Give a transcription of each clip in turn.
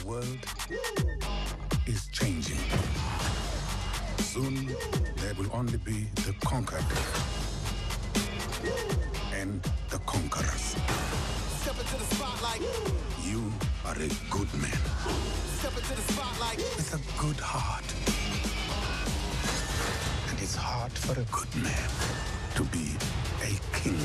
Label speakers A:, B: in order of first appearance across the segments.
A: world is changing. Soon, there will only be the conquered and the conquerors.
B: Step into the spotlight.
A: You are a good man.
B: Step into the spotlight.
A: With a good heart. And it's hard for a good man to be a king.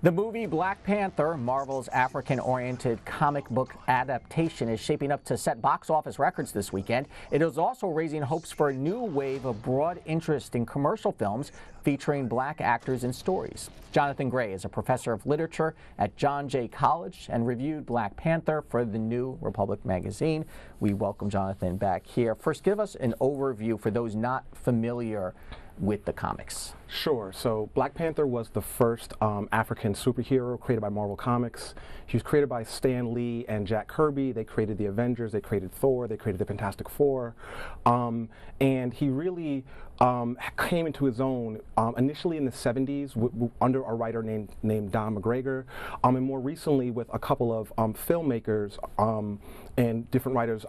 C: The movie Black Panther, Marvel's African-oriented comic book adaptation, is shaping up to set box office records this weekend. It is also raising hopes for a new wave of broad interest in commercial films featuring black actors and stories. Jonathan Gray is a professor of literature at John Jay College and reviewed Black Panther for the New Republic magazine. We welcome Jonathan back here. First, give us an overview for those not familiar with the comics.
D: Sure. So Black Panther was the first African superhero created by Marvel Comics. He was created by Stan Lee and Jack Kirby. They created the Avengers, they created Thor, they created the Fantastic Four. And he really came into his own initially in the 70s under a writer named Don McGregor, and more recently with a couple of filmmakers and different writers,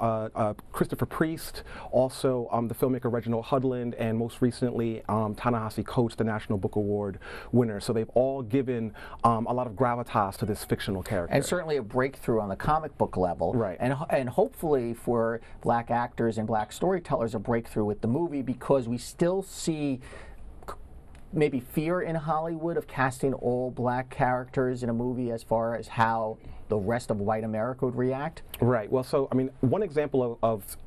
D: Christopher Priest, also the filmmaker Reginald Hudlin, and most recently Ta-Nehisi Coates, the National Book Award winner. So they've all given a lot of gravitas to this fictional character.
C: And certainly a breakthrough on the comic book level.
D: Right.
C: And hopefully for black actors and black storytellers, a breakthrough with the movie, because we still see maybe fear in Hollywood of casting all black characters in a movie as far as how the rest of white America would react.
D: Right. Well, so, I mean, one example of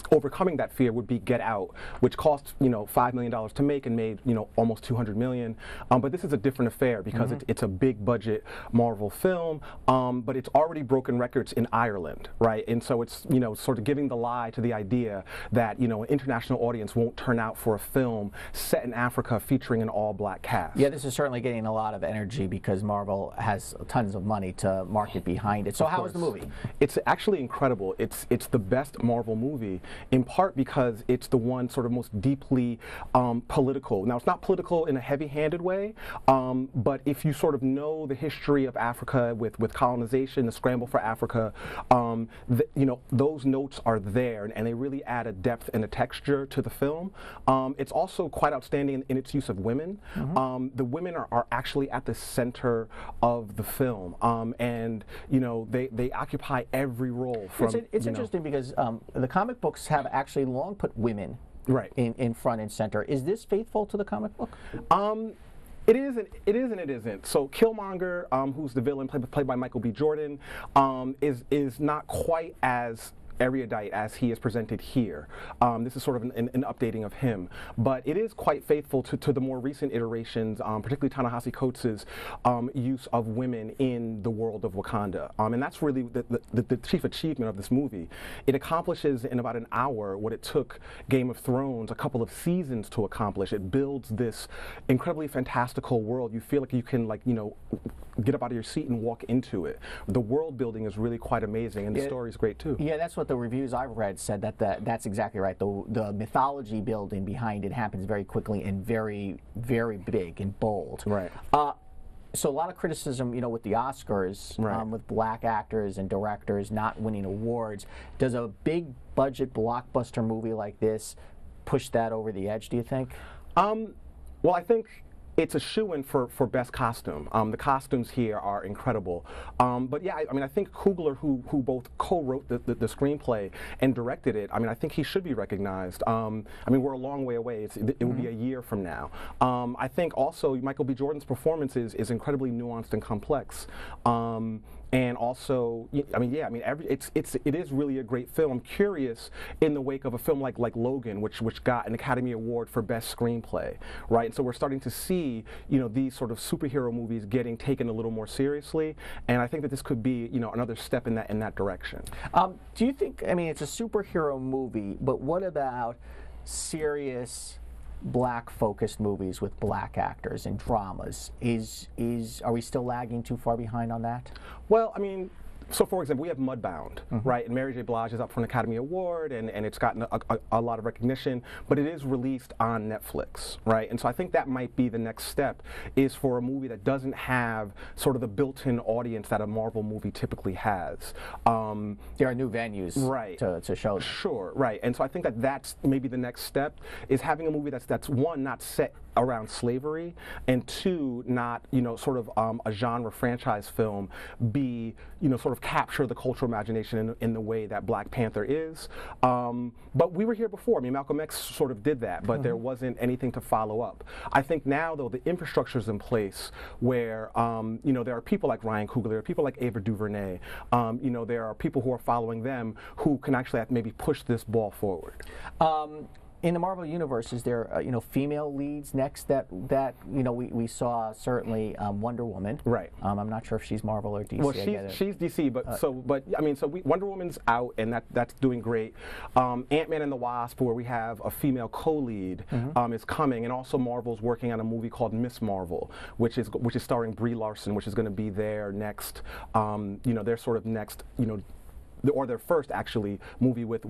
D: overcoming that fear would be Get Out, which cost, $5 million to make and made, almost $200 million. But this is a different affair because it's a big budget Marvel film, but it's already broken records in Ireland, right? And so it's, sort of giving the lie to the idea that, an international audience won't turn out for a film set in Africa featuring an all-black cast.
C: Yeah, this is certainly getting a lot of energy because Marvel has tons of money to market behind it. So how was the movie?
D: It's actually incredible. It's the best Marvel movie, in part because it's the one sort of most deeply political. Now, it's not political in a heavy-handed way, but if you sort of know the history of Africa with colonization, the scramble for Africa, those notes are there, and they really add a depth and a texture to the film. It's also quite outstanding in its use of women. The women are actually at the center of the film, and they occupy every role.
C: It's interesting because the comic books have actually long put women in front and center. Is this faithful to the comic book?
D: It is and it isn't. So Killmonger, who's the villain played by Michael B. Jordan, is not quite as erudite as he is presented here. This is sort of an updating of him, but it is quite faithful to the more recent iterations, particularly Ta-Nehisi Coates' use of women in the world of Wakanda. And that's really the chief achievement of this movie. It accomplishes in about an hour what it took Game of Thrones a couple of seasons to accomplish. It builds this incredibly fantastical world. You feel like you can, get up out of your seat and walk into it. The world building is really quite amazing, and the story is great too.
C: Yeah, that's what the reviews I've read said, that's exactly right. The mythology building behind it happens very quickly and very, very big and bold.
D: Right.
C: So a lot of criticism, with the Oscars, with black actors and directors not winning awards. Does a big budget blockbuster movie like this push that over the edge, do you think?
D: Well, I think it's a shoo-in for best costume. The costumes here are incredible. But yeah, I think Coogler, who both co-wrote the screenplay and directed it, I think he should be recognized. We're a long way away. It will be a year from now. I think also Michael B. Jordan's performance is incredibly nuanced and complex. And also, it is really a great film. I'm curious, in the wake of a film like Logan, which got an Academy Award for Best Screenplay, right? And so we're starting to see, these sort of superhero movies getting taken a little more seriously, and I think that this could be, another step in that direction.
C: Do you think? It's a superhero movie, but what about serious black-focused movies with black actors and dramas? Are we still lagging too far behind on that?
D: Well, So, for example, we have Mudbound, right? And Mary J. Blige is up for an Academy Award, and it's gotten a lot of recognition, but it is released on Netflix, right? And so I think that might be the next step, is for a movie that doesn't have sort of the built-in audience that a Marvel movie typically has.
C: There are new venues to show them.
D: Sure, right. And so I think that that's maybe the next step, is having a movie that's one, not set around slavery, and two, not, you know, sort of a genre franchise film, be, you know, sort of capture the cultural imagination in the way that Black Panther is. But we were here before. I mean, Malcolm X sort of did that, but there wasn't anything to follow up. I think now, though, the infrastructure is in place where, you know, there are people like Ryan Coogler, there are people like Ava DuVernay, you know, there are people who are following them who can actually maybe push this ball forward.
C: In the Marvel universe, is there you know, female leads next that you know, we saw certainly Wonder Woman.
D: Right.
C: I'm not sure if she's Marvel or DC.
D: Well, she's DC, but I mean, Wonder Woman's out, and that's doing great. Ant-Man and the Wasp, where we have a female co-lead, is coming, and also Marvel's working on a movie called Miss Marvel, which is starring Brie Larson, which is going to be their next, you know, their sort of next, you know, or their first, actually, movie with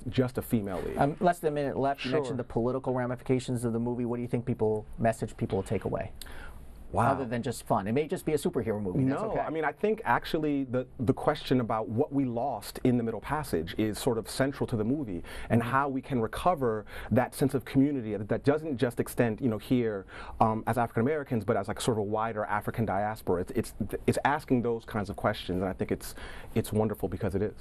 D: just a female lead.
C: Less than a minute left. You mentioned the political ramifications of the movie. What do you think message people will take away? Wow. Other than just fun. It may just be a superhero movie.
D: No,
C: that's okay.
D: I mean, I think actually the question about what we lost in the Middle Passage is sort of central to the movie, and how we can recover that sense of community that doesn't just extend, you know, here as African Americans, but as like sort of a wider African diaspora. It's asking those kinds of questions, and I think it's wonderful because it is.